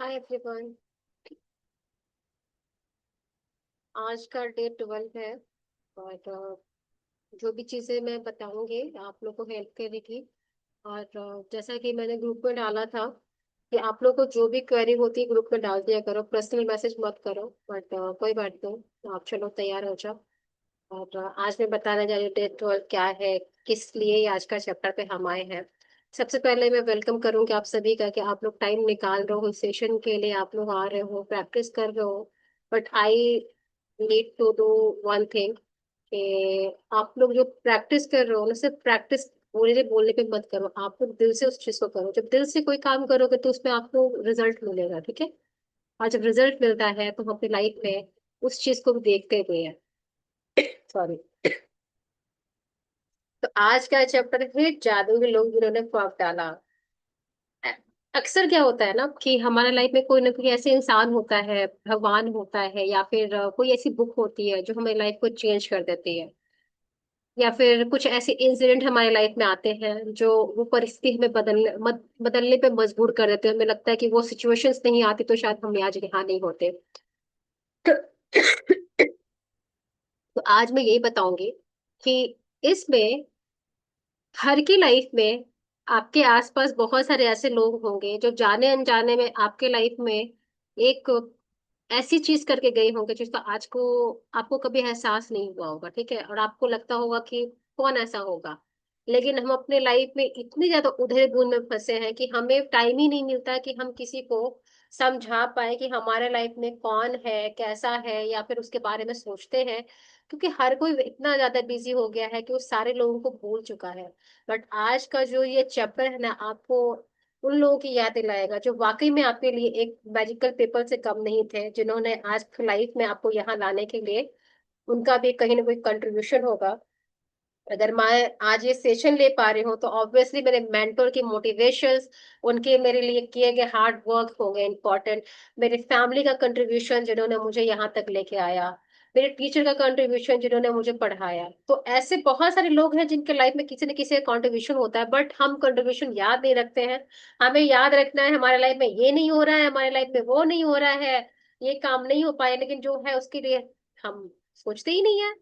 Hi everyone. आज का day 12 है। और जो भी चीज़ें मैं बताऊंगी आप लोग को हेल्प करेगी। और जैसा कि मैंने ग्रुप में डाला था कि आप लोग को जो भी क्वेरी होती है ग्रुप में डाल दिया करो, पर्सनल मैसेज मत करो। बट कोई बात नहीं, आप चलो तैयार हो जाओ। और आज मैं बताने जा रही हूँ डे 12 क्या है, किस लिए ये आज का चैप्टर पे हम आए हैं। सबसे पहले मैं वेलकम करूंगी आप सभी का कि आप लोग टाइम निकाल रहे हो इस सेशन के लिए, आप लोग आ रहे हो, प्रैक्टिस कर रहे हो। But I need to do one thing कि आप लोग जो प्रैक्टिस कर रहे हो ना, सिर्फ प्रैक्टिस बोलने बोलने पे मत करो, आप लोग दिल से उस चीज को करो। जब दिल से कोई काम करोगे तो उसमें आपको रिजल्ट मिलेगा, ठीक है। और जब रिजल्ट मिलता है तो हम अपनी लाइफ में उस चीज को भी देखते भी हैं। सॉरी। तो आज का चैप्टर है जादू के लोग जिन्होंने ख्वाब डाला। अक्सर क्या होता है ना कि हमारे लाइफ में कोई ना कोई ऐसे इंसान होता है, भगवान होता है, या फिर कोई ऐसी बुक होती है जो हमारी लाइफ को चेंज कर देती है। या फिर कुछ ऐसे इंसिडेंट हमारे लाइफ में आते हैं जो वो परिस्थिति हमें बदलने पे मजबूर कर देते हैं। हमें लगता है कि वो सिचुएशंस नहीं आती तो शायद हम आज यहाँ नहीं होते। तो आज मैं यही बताऊंगी कि इसमें हर की लाइफ में आपके आसपास बहुत सारे ऐसे लोग होंगे जो जाने अनजाने में आपके लाइफ में एक ऐसी चीज करके गए होंगे जिसका आज को आपको कभी एहसास नहीं हुआ होगा, ठीक है। और आपको लगता होगा कि कौन ऐसा होगा। लेकिन हम अपने लाइफ में इतनी ज्यादा उधेड़ बुन में फंसे हैं कि हमें टाइम ही नहीं मिलता कि हम किसी को समझा पाए कि हमारे लाइफ में कौन है, कैसा है, या फिर उसके बारे में सोचते हैं। क्योंकि हर कोई इतना ज्यादा बिजी हो गया है कि वो सारे लोगों को भूल चुका है। बट आज का जो ये चैप्टर है ना, आपको उन लोगों की याद दिलाएगा जो वाकई में आपके लिए एक मैजिकल पेपर से कम नहीं थे, जिन्होंने आज लाइफ में आपको यहाँ लाने के लिए उनका भी कहीं ना कोई कंट्रीब्यूशन होगा। अगर मैं आज ये सेशन ले पा रही हूँ तो ऑब्वियसली मेरे मेंटर की मोटिवेशंस, उनके मेरे लिए किए गए हार्ड वर्क हो गए इम्पोर्टेंट। मेरे फैमिली का कंट्रीब्यूशन जिन्होंने मुझे यहाँ तक लेके आया, मेरे टीचर का कंट्रीब्यूशन जिन्होंने मुझे पढ़ाया। तो ऐसे बहुत सारे लोग हैं जिनके लाइफ में किसी न किसी का कंट्रीब्यूशन होता है, बट हम कंट्रीब्यूशन याद नहीं रखते हैं। हमें याद रखना है हमारे लाइफ में ये नहीं हो रहा है, हमारे लाइफ में वो नहीं हो रहा है, ये काम नहीं हो पाए, लेकिन जो है उसके लिए हम सोचते ही नहीं है।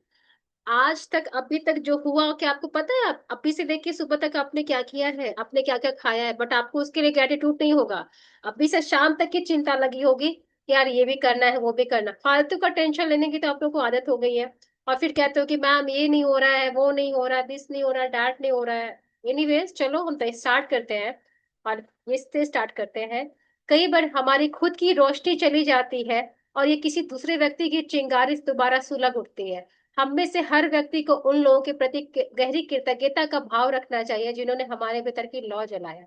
आज तक अभी तक जो हुआ, क्या आपको पता है आप अभी से लेके सुबह तक आपने क्या किया है, आपने क्या क्या खाया है, बट आपको उसके लिए ग्रेटिट्यूड नहीं होगा। अभी से शाम तक की चिंता लगी होगी कि यार ये भी करना है वो भी करना, फालतू का टेंशन लेने की तो आप लोग को आदत हो गई है। और फिर कहते हो कि मैम ये नहीं हो रहा है, वो नहीं हो रहा है, दिस नहीं हो रहा है, डैट नहीं हो रहा है। एनीवेज चलो हम तो स्टार्ट करते हैं। और इससे स्टार्ट करते हैं। कई बार हमारी खुद की रोशनी चली जाती है और ये किसी दूसरे व्यक्ति की चिंगारी दोबारा सुलग उठती है। हम में से हर व्यक्ति को उन लोगों के प्रति गहरी कृतज्ञता का भाव रखना चाहिए जिन्होंने हमारे भीतर की लौ जलाया।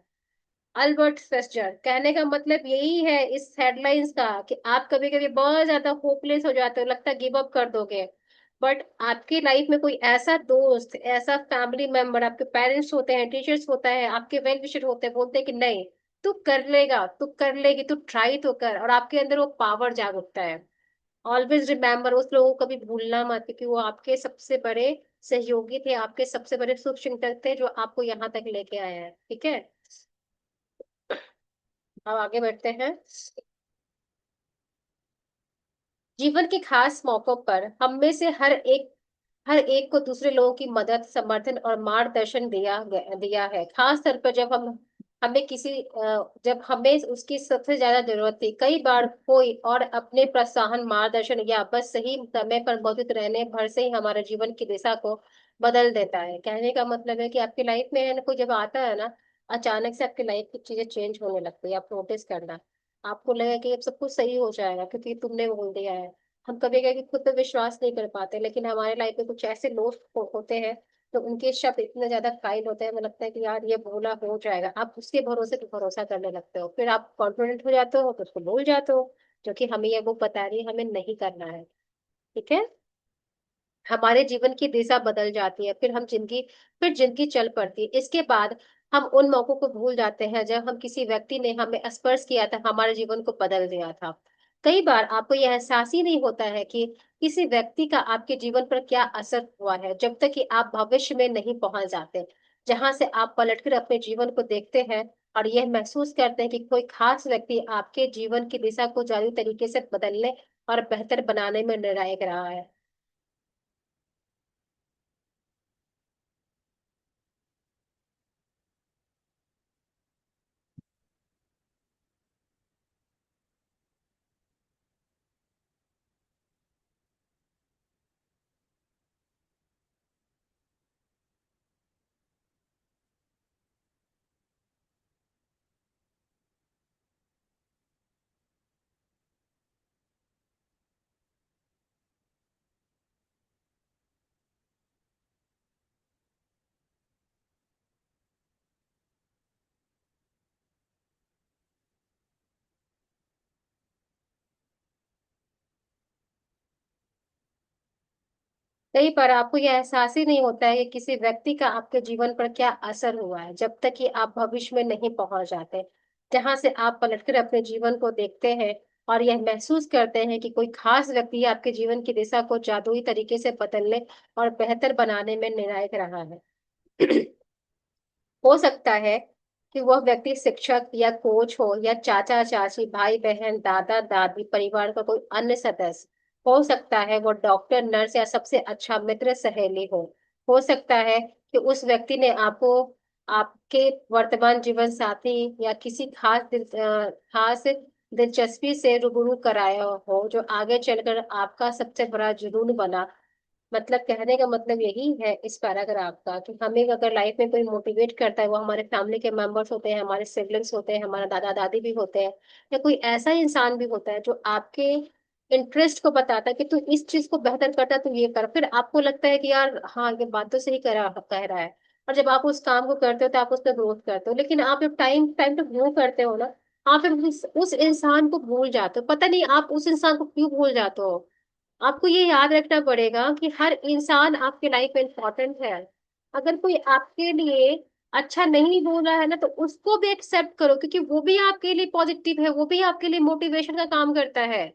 अल्बर्ट स्पेंसर कहने का मतलब यही है इस हेडलाइंस का कि आप कभी कभी बहुत ज्यादा होपलेस हो जाते हो, लगता है गिव अप कर दोगे। बट आपकी लाइफ में कोई ऐसा दोस्त, ऐसा फैमिली मेंबर, आपके पेरेंट्स होते हैं, टीचर्स होता है, आपके वेल विशर होते हैं, बोलते हैं कि नहीं तू कर लेगा, तू कर लेगी, तू ट्राई तो कर, और आपके अंदर वो पावर जाग उठता है। ऑलवेज रिमेम्बर, उस लोगों को कभी भूलना मत, क्योंकि वो आपके सबसे बड़े सहयोगी थे, आपके सबसे बड़े शुभचिंतक थे जो आपको यहाँ तक लेके आए हैं, ठीक है। अब आगे बढ़ते हैं। जीवन के खास मौकों पर हम में से हर एक को दूसरे लोगों की मदद, समर्थन और मार्गदर्शन दिया है। खास तौर पर जब जब हमें उसकी सबसे ज्यादा जरूरत थी। कई बार कोई और अपने प्रोत्साहन, मार्गदर्शन या बस सही समय पर मौजूद रहने भर से ही हमारे जीवन की दिशा को बदल देता है। कहने का मतलब है कि आपकी लाइफ में है ना, कोई जब आता है ना, अचानक से आपकी लाइफ की चीजें चेंज होने लगती है। आप नोटिस करना, आपको लगेगा कि अब सब कुछ सही हो जाएगा क्योंकि तुमने बोल दिया है। हम कभी कभी खुद पे विश्वास नहीं कर पाते, लेकिन हमारे लाइफ में कुछ ऐसे लोग होते हैं तो उनके शब्द इतने ज्यादा कायल होते हैं, हमें लगता है कि यार ये बोला हो जाएगा, आप उसके भरोसे पे भरोसा करने लगते हो, फिर आप कॉन्फिडेंट हो जाते हो तो उसको भूल जाते हो जो कि हमें ये वो बता रही है हमें नहीं करना है, ठीक है। हमारे जीवन की दिशा बदल जाती है, फिर जिंदगी चल पड़ती है। इसके बाद हम उन मौकों को भूल जाते हैं जब हम किसी व्यक्ति ने हमें स्पर्श किया था, हमारे जीवन को बदल दिया था। कई बार आपको यह एहसास ही नहीं होता है कि किसी व्यक्ति का आपके जीवन पर क्या असर हुआ है, जब तक कि आप भविष्य में नहीं पहुंच जाते। जहां से आप पलटकर अपने जीवन को देखते हैं और यह महसूस करते हैं कि कोई खास व्यक्ति आपके जीवन की दिशा को जादुई तरीके से बदलने और बेहतर बनाने में निर्णायक रहा है। कई बार आपको यह एहसास ही नहीं होता है कि किसी व्यक्ति का आपके जीवन पर क्या असर हुआ है, जब तक कि आप भविष्य में नहीं पहुंच जाते, जहां से आप पलटकर अपने जीवन को देखते हैं और यह महसूस करते हैं कि कोई खास व्यक्ति आपके जीवन की दिशा को जादुई तरीके से बदलने और बेहतर बनाने में निर्णायक रहा है। हो सकता है कि वह व्यक्ति शिक्षक या कोच हो, या चाचा चाची, भाई बहन, दादा दादी, परिवार का कोई अन्य सदस्य। हो सकता है वो डॉक्टर, नर्स या सबसे अच्छा मित्र, सहेली हो सकता है कि उस व्यक्ति ने आपको आपके वर्तमान जीवन साथी या किसी खास दिलचस्पी से रूबरू कराया हो, जो आगे चलकर आपका सबसे बड़ा जुनून बना। मतलब कहने का मतलब यही है इस पैराग्राफ का, कि हमें अगर लाइफ में कोई मोटिवेट करता है, वो हमारे फैमिली के मेंबर्स होते हैं, हमारे सिबलिंग्स होते हैं, हमारा दादा दादी भी होते हैं, या कोई ऐसा इंसान भी होता है जो आपके इंटरेस्ट को बताता है कि तू इस चीज को बेहतर करता है, तू ये कर, फिर आपको लगता है कि यार हाँ, ये बात तो सही कह रहा है। और जब आप उस काम को करते हो तो आप उसमें ग्रोथ करते हो, लेकिन आप जब टाइम टाइम पे ग्रो करते हो ना, आप फिर उस इंसान को भूल जाते हो। पता नहीं आप उस इंसान को क्यों भूल जाते हो। आपको ये याद रखना पड़ेगा कि हर इंसान आपके लाइफ में इंपॉर्टेंट है। अगर कोई आपके लिए अच्छा नहीं बोल रहा है ना, तो उसको भी एक्सेप्ट करो, क्योंकि वो भी आपके लिए पॉजिटिव है, वो भी आपके लिए मोटिवेशन का काम करता है।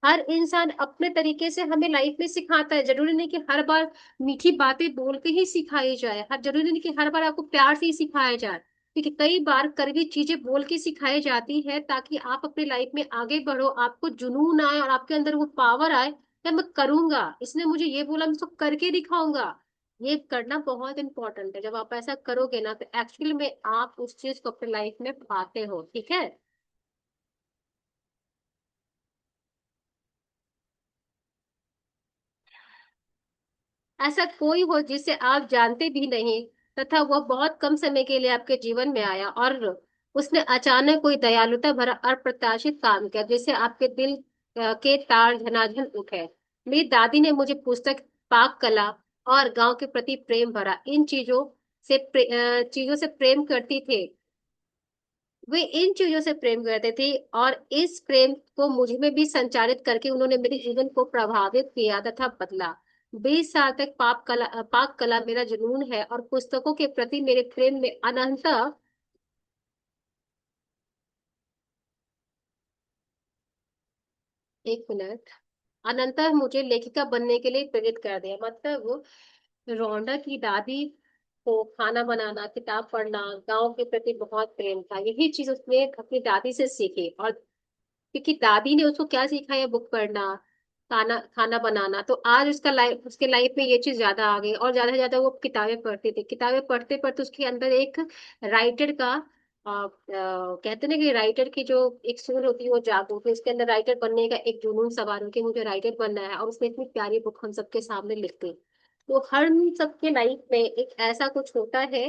हर इंसान अपने तरीके से हमें लाइफ में सिखाता है। जरूरी नहीं कि हर बार मीठी बातें बोल के ही सिखाई जाए, हर जरूरी नहीं कि हर बार आपको प्यार से ही सिखाया जाए, क्योंकि कई बार कड़वी चीजें बोल के सिखाई जाती है ताकि आप अपनी लाइफ में आगे बढ़ो, आपको जुनून आए और आपके अंदर वो पावर आए कि मैं करूंगा, इसने मुझे ये बोला, मैं इसको करके दिखाऊंगा। ये करना बहुत इंपॉर्टेंट है। जब आप ऐसा करोगे ना, तो एक्चुअली में आप उस चीज को अपनी लाइफ में पाते हो। ठीक है। ऐसा कोई हो जिसे आप जानते भी नहीं, तथा वह बहुत कम समय के लिए आपके जीवन में आया और उसने अचानक कोई दयालुता भरा अप्रत्याशित काम किया, जिससे आपके दिल के तार झनाझन उठे। मेरी दादी ने मुझे पुस्तक, पाक कला और गांव के प्रति प्रेम भरा इन चीजों से प्रेम करती थी। वे इन चीजों से प्रेम करते थे, और इस प्रेम को मुझ में भी संचारित करके उन्होंने मेरे जीवन को प्रभावित किया तथा बदला। 20 साल तक पाक कला मेरा जुनून है, और पुस्तकों के प्रति मेरे प्रेम में अनंत। 1 मिनट। अनंतर मुझे लेखिका बनने के लिए प्रेरित कर दिया। मतलब वो रोंडा की दादी को खाना बनाना, किताब पढ़ना, गांव के प्रति बहुत प्रेम था। यही चीज उसने अपनी दादी से सीखी, और क्योंकि दादी ने उसको क्या सिखाया, बुक पढ़ना, खाना खाना बनाना, तो आज उसके लाइफ में ये चीज ज्यादा आ गई, और ज्यादा से ज्यादा वो किताबें पढ़ती थी। किताबें पढ़ते पढ़ते उसके अंदर एक राइटर का कहते हैं ना कि राइटर की जो एक सोल होती है वो जाग उठी, उसके अंदर राइटर बनने का एक जुनून सवार हो कि मुझे राइटर बनना है, और उसने इतनी प्यारी बुक हम सबके सामने लिख दी। तो हर सबके लाइफ में एक ऐसा कुछ होता है,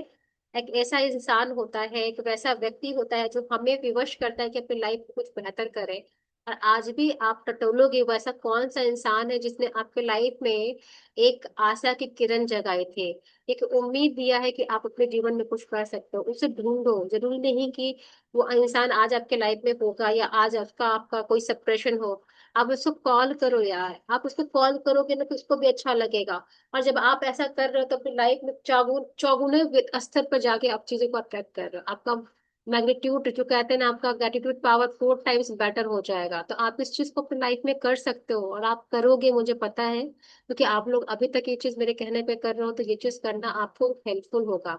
एक ऐसा इंसान होता है, एक वैसा व्यक्ति होता है जो हमें विवश करता है कि अपनी लाइफ में कुछ बेहतर करें। और आज भी आप टटोलोगे, वैसा कौन सा इंसान है जिसने आपके लाइफ में एक आशा की किरण जगाई थी, एक उम्मीद दिया है कि आप अपने जीवन में कुछ कर सकते हो। उसे ढूंढो। जरूरी नहीं कि वो इंसान आज आपके लाइफ में होगा, या आज आपका आपका कोई सेपरेशन हो। आप उसको कॉल करो यार, आप उसको कॉल करोगे ना, तो उसको भी अच्छा लगेगा। और जब आप ऐसा कर रहे हो, तो अपनी लाइफ में चौगुने स्तर पर जाके आप चीजों को अट्रैक्ट कर रहे हो। आपका मैग्नीट्यूड, जो कहते हैं ना, आपका ग्रेटिट्यूड पावर 4 टाइम्स बेटर हो जाएगा। तो आप इस चीज को अपनी लाइफ में कर सकते हो, और आप करोगे, मुझे पता है, क्योंकि आप लोग अभी तक ये चीज मेरे कहने पे कर रहे हो, तो ये चीज करना आपको हेल्पफुल होगा।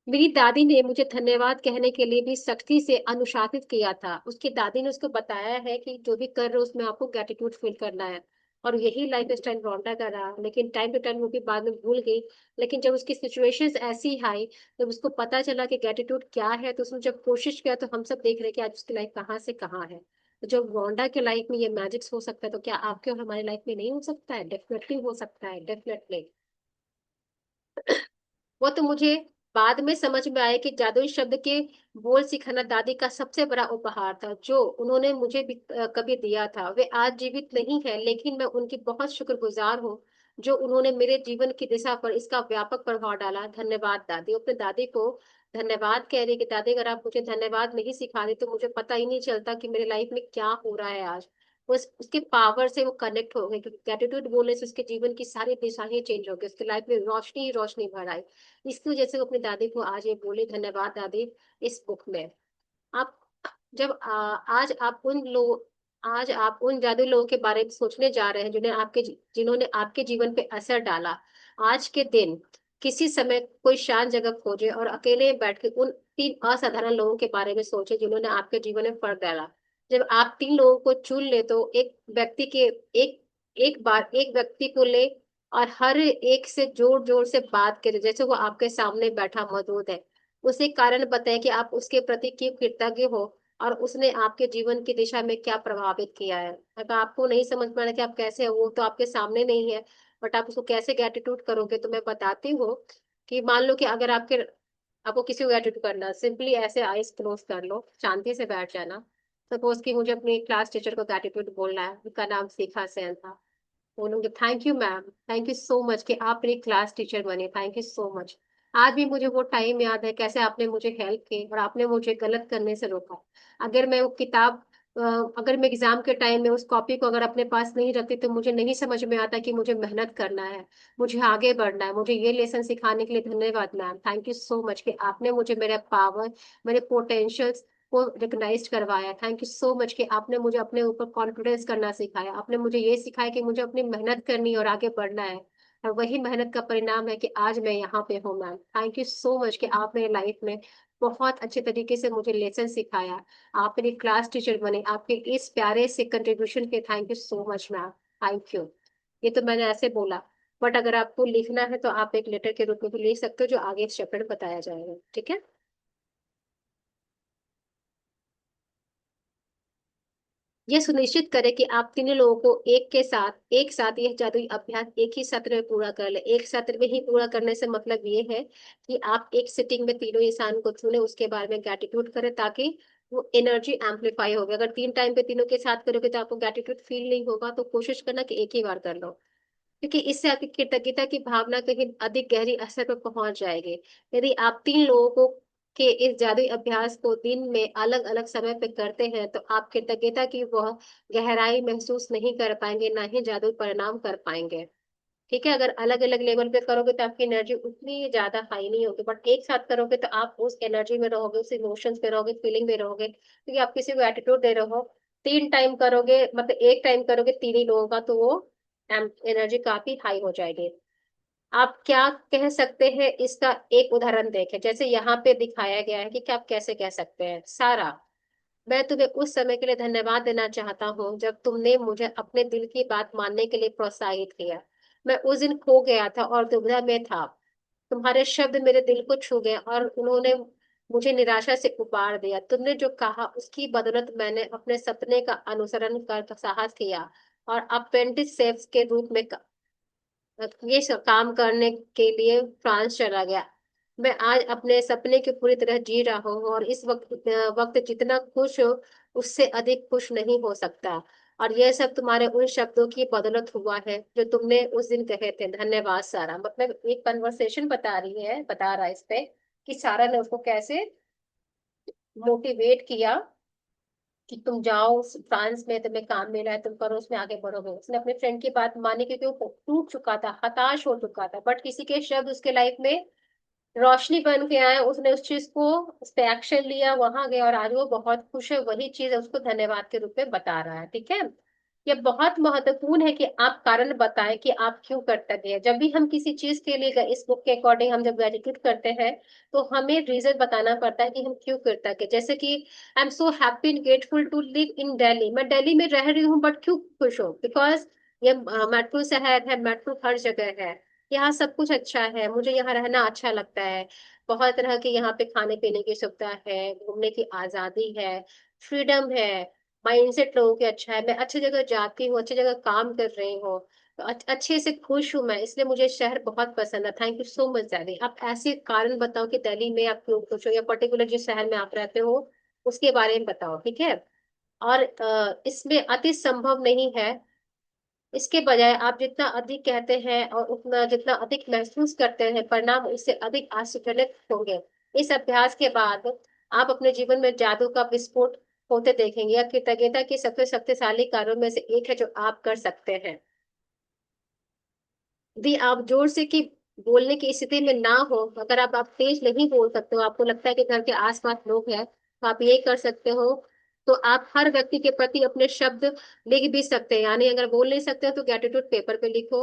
मेरी दादी ने मुझे धन्यवाद कहने के लिए भी सख्ती से अनुशासित किया था। उसकी दादी ने उसको बताया है कि जो भी कर रहे हो उसमें आपको ग्रेटिट्यूड फील करना है। और यही लाइफ स्टाइल रोंडा का रहा, लेकिन टाइम टू टाइम वो भी बाद में भूल गई। लेकिन जब उसकी सिचुएशंस ऐसी आई, जब उसको पता चला कि ग्रेटिट्यूड क्या है, तो उसने जब कोशिश किया, तो हम सब देख रहे हैं कि आज उसकी लाइफ कहाँ से कहाँ है। तो जब रोंडा के लाइफ में ये मैजिक्स हो सकता है, तो क्या आपके और हमारी लाइफ में नहीं हो सकता है? डेफिनेटली हो सकता है, डेफिनेटली। वो तो मुझे बाद में समझ में आया कि जादुई शब्द के बोल सिखाना दादी का सबसे बड़ा उपहार था, जो उन्होंने मुझे भी कभी दिया था। वे आज जीवित नहीं है, लेकिन मैं उनकी बहुत शुक्रगुजार हूँ, जो उन्होंने मेरे जीवन की दिशा पर इसका व्यापक प्रभाव डाला। धन्यवाद दादी। अपने दादी को धन्यवाद कह रही कि दादी, अगर आप मुझे धन्यवाद नहीं सिखाते तो मुझे पता ही नहीं चलता कि मेरी लाइफ में क्या हो रहा है आज। उसके पावर से वो कनेक्ट हो गए, क्योंकि ग्रेटिट्यूड बोलने से उसके जीवन की सारी दिशाएं चेंज हो गई, उसकी लाइफ में रोशनी ही रोशनी भर आई। इसकी वजह से वो अपनी दादी को आज ये बोले, धन्यवाद दादी। इस बुक में आप जब आज आप उन जादू लोगों के बारे में सोचने जा रहे हैं, जिन्होंने आपके जीवन पे असर डाला। आज के दिन किसी समय कोई शांत जगह खोजे और अकेले बैठ के उन तीन असाधारण लोगों के बारे में सोचे, जिन्होंने आपके जीवन में फर्क डाला। जब आप तीन लोगों को चुन ले, तो एक एक बार एक व्यक्ति को ले और हर एक से जोर जोर से बात करें, जैसे वो आपके सामने बैठा मौजूद है। उसे कारण बताएं कि आप उसके प्रति क्यों कृतज्ञ हो, और उसने आपके जीवन की दिशा में क्या प्रभावित किया है। अगर आपको नहीं समझ में आ रहा कि आप कैसे हो, वो तो आपके सामने नहीं है, बट आप उसको कैसे ग्रेटिट्यूड करोगे, तो मैं बताती हूँ कि मान लो कि अगर आपको किसी को ग्रेटिट्यूड करना, सिंपली ऐसे आइज क्लोज कर लो, शांति से बैठ जाना। सपोज कि मुझे अपनी क्लास टीचर को ग्रेटिट्यूड बोलना है, उनका नाम शिखा सेन था। बोलूंगी, thank you ma'am, thank you so much कि आप मेरी क्लास टीचर बने, थैंक यू सो मच। आज भी मुझे वो टाइम याद है, कैसे आपने मुझे हेल्प की और आपने मुझे गलत करने से रोका। अगर मैं वो किताब अ, अगर मैं एग्जाम के टाइम में उस कॉपी को अगर अपने पास नहीं रखती, तो मुझे नहीं समझ में आता कि मुझे मेहनत करना है, मुझे आगे बढ़ना है। मुझे ये लेसन सिखाने के लिए धन्यवाद ma'am, thank you so much कि आपने मुझे मेरे पावर, मेरे पोटेंशियल्स को रिकग्नाइज करवाया। थैंक यू सो मच कि आपने मुझे अपने ऊपर कॉन्फिडेंस करना सिखाया। आपने मुझे ये सिखाया कि मुझे अपनी मेहनत करनी है और आगे बढ़ना है। और वही मेहनत का परिणाम है कि आज मैं यहाँ पे हूँ ma'am. Thank you so much कि आप मेरे लाइफ में बहुत अच्छे तरीके से मुझे लेसन सिखाया। आप मेरी क्लास टीचर बने, आपके इस प्यारे से कंट्रीब्यूशन के thank you so much ma'am, thank you. ये तो मैंने ऐसे बोला, बट अगर आपको लिखना है तो आप एक लेटर के रूप में भी लिख सकते हो, जो आगे इस चैप्टर में बताया जाएगा, ठीक है। यह सुनिश्चित करें कि आप तीनों लोगों को एक साथ यह जादुई अभ्यास एक ही सत्र में पूरा कर ले। एक सत्र में ही पूरा करने से मतलब ये है कि आप एक सिटिंग में तीनों इंसान को चुने, उसके बारे में ग्रेटिट्यूड करें, ताकि वो एनर्जी एम्पलीफाई होगी। अगर तीन टाइम पे तीनों के साथ करोगे तो आपको ग्रेटिट्यूड फील नहीं होगा, तो कोशिश करना कि एक ही बार कर लो, क्योंकि इससे आपकी कृतज्ञता की भावना कहीं अधिक गहरी असर पर पहुंच जाएगी। यदि आप तीन लोगों को के इस जादुई अभ्यास को दिन में अलग अलग समय पे करते हैं, तो आप कृतज्ञता की वह गहराई महसूस नहीं कर पाएंगे, ना ही जादुई परिणाम कर पाएंगे। ठीक है, अगर अलग अलग लेवल पे करोगे तो आपकी एनर्जी उतनी ज्यादा हाई नहीं होगी, बट एक साथ करोगे तो आप उस एनर्जी में रहोगे, उस इमोशंस पे रहोगे, फीलिंग में रहोगे, क्योंकि आप किसी को एटीट्यूड दे रहे हो। तीन टाइम करोगे, मतलब एक टाइम करोगे तीन ही लोगों का, तो वो एनर्जी काफी हाई हो जाएगी। आप क्या कह सकते हैं, इसका एक उदाहरण देखें। जैसे यहाँ पे दिखाया गया है कि क्या आप कैसे कह सकते हैं। सारा, मैं तुम्हें उस समय के लिए धन्यवाद देना चाहता हूँ जब तुमने मुझे अपने दिल की बात मानने के लिए प्रोत्साहित किया। मैं उस दिन खो गया था और दुविधा में था। तुम्हारे शब्द मेरे दिल को छू गए और उन्होंने मुझे निराशा से उबार दिया। तुमने जो कहा उसकी बदौलत मैंने अपने सपने का अनुसरण कर साहस किया, और अप्रेंटिस शेफ के रूप में ये सब काम करने के लिए फ्रांस चला गया। मैं आज अपने सपने की पूरी तरह जी रहा हूँ, और इस वक्त जितना खुश हो, उससे अधिक खुश नहीं हो सकता। और यह सब तुम्हारे उन शब्दों की बदौलत हुआ है जो तुमने उस दिन कहे थे। धन्यवाद सारा। मतलब एक कन्वर्सेशन बता रहा है इस पे कि सारा ने उसको कैसे मोटिवेट किया कि तुम जाओ फ्रांस में, तुम्हें काम मिला है, तुम करो, उसमें आगे बढ़ोगे। उसने अपने फ्रेंड की बात मानी, क्योंकि वो टूट चुका था, हताश हो चुका था, बट किसी के शब्द उसके लाइफ में रोशनी बन के आए। उसने उस चीज को, उस पे एक्शन लिया, वहां गया, और आज वो बहुत खुश है। वही चीज उसको धन्यवाद के रूप में बता रहा है, ठीक है। ये बहुत महत्वपूर्ण है कि आप कारण बताएं कि आप क्यों कृतज्ञ हैं। जब भी हम किसी चीज के लिए इस बुक के अकॉर्डिंग हम जब ग्रेटिट्यूड करते हैं, तो हमें रीजन बताना पड़ता है कि हम क्यों कृतज्ञ हैं। जैसे कि I am so happy and grateful to live in Delhi, मैं दिल्ली में रह रही हूँ बट क्यों खुश हूँ, बिकॉज ये मेट्रो शहर है, मेट्रो हर जगह है, यहाँ सब कुछ अच्छा है, मुझे यहाँ रहना अच्छा लगता है, बहुत तरह के यहाँ पे खाने पीने की सुविधा है, घूमने की आजादी है, फ्रीडम है, माइंडसेट लोगों के अच्छा है, मैं अच्छी जगह जाती हूँ, अच्छी जगह काम कर रही हूँ, तो अच्छे से खुश हूँ मैं, इसलिए मुझे शहर बहुत पसंद है। Thank you so much daddy. आप ऐसे कारण बताओ कि दिल्ली में आप क्यों खुश हो, या पर्टिकुलर जिस शहर में आप रहते हो उसके बारे में बताओ, ठीक है। और इसमें अति संभव नहीं है, इसके बजाय आप जितना अधिक कहते हैं और उतना जितना अधिक महसूस करते हैं, परिणाम उससे अधिक आश्चर्यजनक होंगे। इस अभ्यास के बाद आप अपने जीवन में जादू का विस्फोट होते देखेंगे। यह कृतज्ञता की सबसे शक्तिशाली कार्यों में से एक है जो आप कर सकते हैं। यदि आप जोर से कि बोलने की स्थिति में ना हो, अगर आप तेज नहीं बोल सकते हो, आपको लगता है कि घर के आसपास लोग हैं, तो आप ये कर सकते हो। तो आप हर व्यक्ति के प्रति अपने शब्द लिख भी सकते हैं, यानी अगर बोल नहीं सकते हो तो ग्रेटिट्यूड पेपर पे लिखो,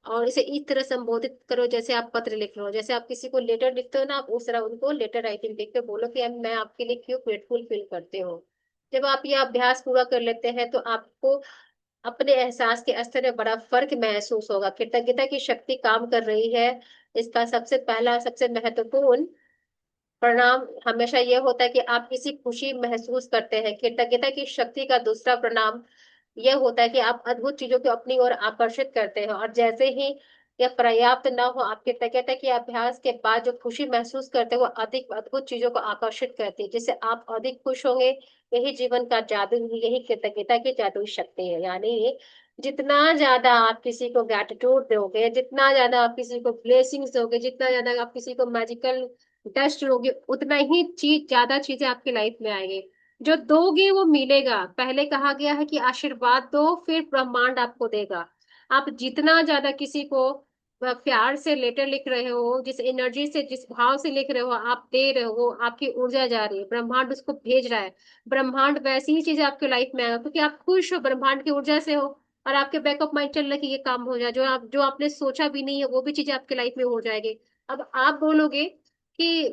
और इसे इस तरह संबोधित करो जैसे आप पत्र लिख रहे हो, जैसे आप किसी को लेटर लिखते हो ना, आप उस तरह उनको लेटर राइटिंग लिख के बोलो कि मैं आपके लिए क्यों ग्रेटफुल फील करते हो। जब आप ये अभ्यास पूरा कर लेते हैं तो आपको अपने एहसास के स्तर में बड़ा फर्क महसूस होगा। कृतज्ञता की शक्ति काम कर रही है। इसका सबसे पहला सबसे महत्वपूर्ण परिणाम हमेशा ये होता है कि आप किसी खुशी महसूस करते हैं। कृतज्ञता की शक्ति का दूसरा परिणाम यह होता है कि आप अद्भुत चीजों को अपनी ओर आकर्षित करते हैं, और जैसे ही यह पर्याप्त न हो, आप कृतज्ञता के अभ्यास के बाद जो खुशी महसूस करते हैं वो अधिक अद्भुत चीजों को आकर्षित करती है, जिससे आप अधिक खुश होंगे। यही जीवन का जादू है, यही कृतज्ञता की जादुई शक्ति है। यानी जितना ज्यादा आप किसी को ग्रैटिट्यूड दोगे, जितना ज्यादा आप किसी को ब्लेसिंग्स दोगे, जितना ज्यादा आप किसी को मैजिकल टच दोगे, उतना ही चीज ज्यादा चीजें आपकी लाइफ में आएंगी। जो दोगे वो मिलेगा। पहले कहा गया है कि आशीर्वाद दो फिर ब्रह्मांड आपको देगा। आप जितना ज्यादा किसी को प्यार से लेटर लिख रहे हो, जिस एनर्जी से जिस भाव से लिख रहे हो, आप दे रहे हो, वो आपकी ऊर्जा जा रही है, ब्रह्मांड उसको भेज रहा है। ब्रह्मांड वैसी ही चीजें आपके लाइफ में आएगा, क्योंकि आप खुश हो, ब्रह्मांड की ऊर्जा से हो, और आपके बैक ऑफ माइंड चल रहा है कि ये काम हो जाए, जो आपने सोचा भी नहीं है वो भी चीजें आपके लाइफ में हो जाएगी। अब आप बोलोगे कि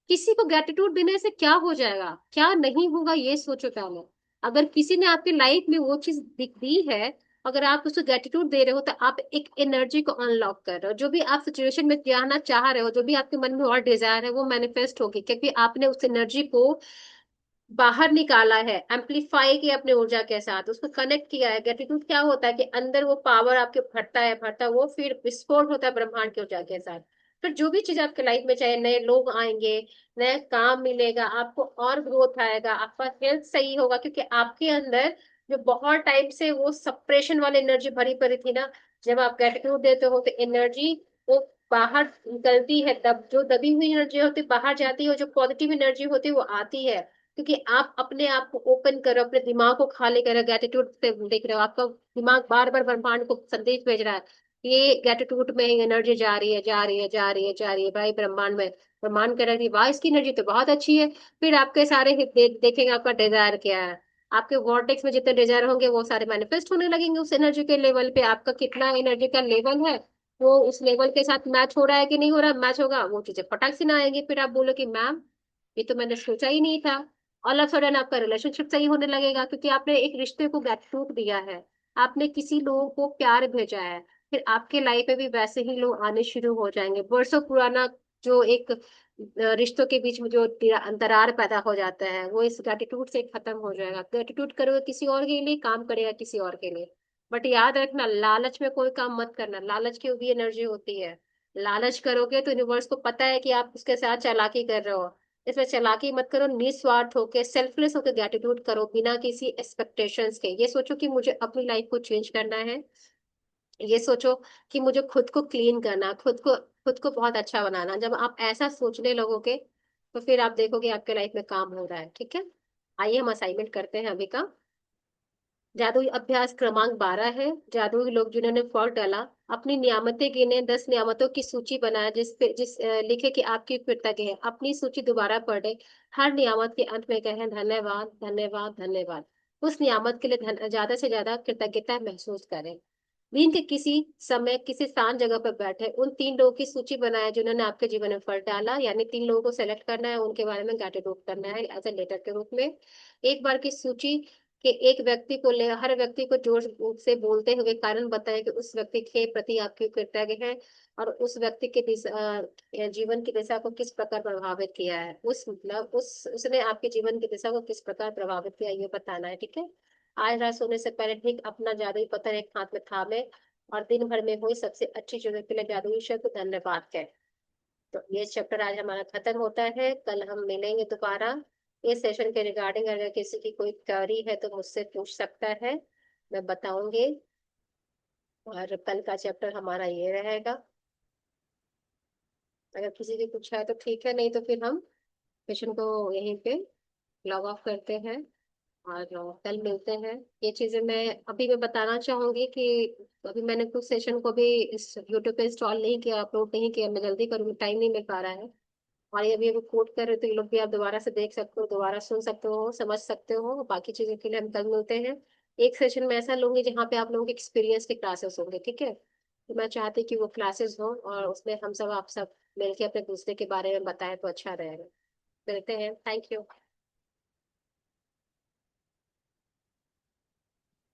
किसी को ग्रेटिट्यूड देने से क्या हो जाएगा, क्या नहीं होगा, ये सोचो पहले। अगर किसी ने आपकी लाइफ में वो चीज दिख दी है, अगर आप उसको ग्रेटिट्यूड दे रहे हो, तो आप एक एनर्जी को अनलॉक कर रहे हो। जो भी आप सिचुएशन में जाना चाह रहे हो, जो भी आपके मन में और डिजायर है, वो मैनिफेस्ट होगी, क्योंकि आपने उस एनर्जी को बाहर निकाला है, एम्पलीफाई किया अपने ऊर्जा के साथ, उसको कनेक्ट किया है। ग्रेटिट्यूड क्या होता है कि अंदर वो पावर आपके भरता है, भरता वो फिर विस्फोट होता है ब्रह्मांड की ऊर्जा के साथ। फिर जो भी चीज आपके लाइफ में, चाहे नए लोग आएंगे, नया काम मिलेगा आपको, और ग्रोथ आएगा, आपका हेल्थ सही होगा, क्योंकि आपके अंदर जो बहुत टाइम से वो सप्रेशन वाली एनर्जी भरी पड़ी थी ना, जब आप ग्रेटिट्यूड देते हो तो एनर्जी वो बाहर निकलती है, तब जो दबी हुई एनर्जी होती है बाहर जाती है, और जो पॉजिटिव एनर्जी होती है वो आती है। क्योंकि आप अपने आप को ओपन करो, अपने दिमाग को खाली करो, ग्रेटिट्यूड से देख रहे हो, आपका दिमाग बार बार ब्रह्मांड को संदेश भेज रहा है, ये ग्रेटिट्यूड में एनर्जी जा रही है, जा रही है, जा रही है, जा रही है भाई ब्रह्मांड में। ब्रह्मांड कह रहा है वाह इसकी एनर्जी तो बहुत अच्छी है। फिर आपके सारे देखेंगे आपका डिजायर क्या है, आपके वॉर्टेक्स में जितने डिजायर होंगे वो सारे मैनिफेस्ट होने लगेंगे उस एनर्जी के लेवल पे। आपका कितना एनर्जी का लेवल है, वो उस लेवल के साथ मैच हो रहा है कि नहीं हो रहा, मैच होगा, वो चीजें फटाक से ना आएंगी। फिर आप बोलो कि मैम ये तो मैंने सोचा ही नहीं था। ऑल ऑफ सडन आपका रिलेशनशिप सही होने लगेगा, क्योंकि आपने एक रिश्ते को ग्रेटिट्यूड दिया है, आपने किसी लोगों को प्यार भेजा है। फिर आपके लाइफ में भी वैसे ही लोग आने शुरू हो जाएंगे। वर्षों पुराना जो एक रिश्तों के बीच में जो अंतरार पैदा हो जाता है, वो इस ग्रेटिट्यूड से खत्म हो जाएगा। ग्रेटिट्यूड करोगे किसी और के लिए, काम करेगा किसी और के लिए। बट याद रखना, लालच में कोई काम मत करना, लालच की भी एनर्जी होती है। लालच करोगे तो यूनिवर्स को पता है कि आप उसके साथ चालाकी कर रहे हो। इसमें चालाकी मत करो, निस्वार्थ होके सेल्फलेस होके ग्रेटिट्यूड करो, बिना किसी एक्सपेक्टेशंस के। ये सोचो कि मुझे अपनी लाइफ को चेंज करना है, ये सोचो कि मुझे खुद को क्लीन करना, खुद को बहुत अच्छा बनाना। जब आप ऐसा सोचने लगोगे तो फिर आप देखोगे आपके लाइफ में काम हो रहा है, ठीक है। आइए हम असाइनमेंट करते हैं अभी का। जादुई अभ्यास क्रमांक 12 है। जादुई लोग जिन्होंने फॉल्ट डाला, अपनी नियामतें गिने, 10 नियामतों की सूची बनाए, जिस पे लिखे कि आपकी कृतज्ञ है। अपनी सूची दोबारा पढ़े, हर नियामत के अंत में कहें धन्यवाद, धन्यवाद, धन्यवाद। उस नियामत के लिए ज्यादा से ज्यादा कृतज्ञता महसूस करें। दिन के किसी समय किसी शांत जगह पर बैठे उन 3 लोगों की सूची बनाए जिन्होंने आपके जीवन में फर्क डाला, यानी 3 लोगों को सेलेक्ट करना है, उनके बारे में ग्रेटिट्यूड करना है एज ए लेटर के रूप में। एक बार की सूची के एक व्यक्ति को ले हर व्यक्ति को जोर से बोलते हुए कारण बताएं कि उस व्यक्ति के प्रति आपकी कृतज्ञ है और उस व्यक्ति के या जीवन की दिशा को किस प्रकार प्रभावित किया है, उस मतलब उसने आपके जीवन की दिशा को किस प्रकार प्रभावित किया, ये बताना है। ठीक है। आज रात सोने से पहले ठीक अपना जादुई पत्थर एक हाथ में थामे और दिन भर में हुई सबसे अच्छी चीजों के लिए जादुई शब्द धन्यवाद कहें। तो ये चैप्टर आज हमारा खत्म होता है, कल हम मिलेंगे दोबारा। इस सेशन के रिगार्डिंग अगर किसी की कोई क्वेरी है तो मुझसे पूछ सकता है, मैं बताऊंगी। और कल का चैप्टर हमारा ये रहेगा। अगर किसी की कुछ है तो ठीक है, नहीं तो फिर हम सेशन को यहीं पे लॉग ऑफ करते हैं और कल मिलते हैं। ये चीजें मैं बताना चाहूंगी कि अभी मैंने कुछ सेशन को भी इस यूट्यूब पे इंस्टॉल नहीं किया, अपलोड नहीं किया, मैं जल्दी करूँगी, टाइम नहीं मिल पा रहा है। और ये अभी अभी कोड कर रहे हो तो ये लोग भी आप दोबारा से देख सकते हो, दोबारा सुन सकते हो, समझ सकते हो। बाकी चीजों के लिए हम कल मिलते हैं। एक सेशन में ऐसा लूंगी जहाँ पे आप लोगों के एक्सपीरियंस के क्लासेस होंगे, ठीक है। तो मैं चाहती कि वो क्लासेस हो और उसमें हम सब आप सब मिलके अपने दूसरे के बारे में बताएं तो अच्छा रहेगा। मिलते हैं, थैंक यू।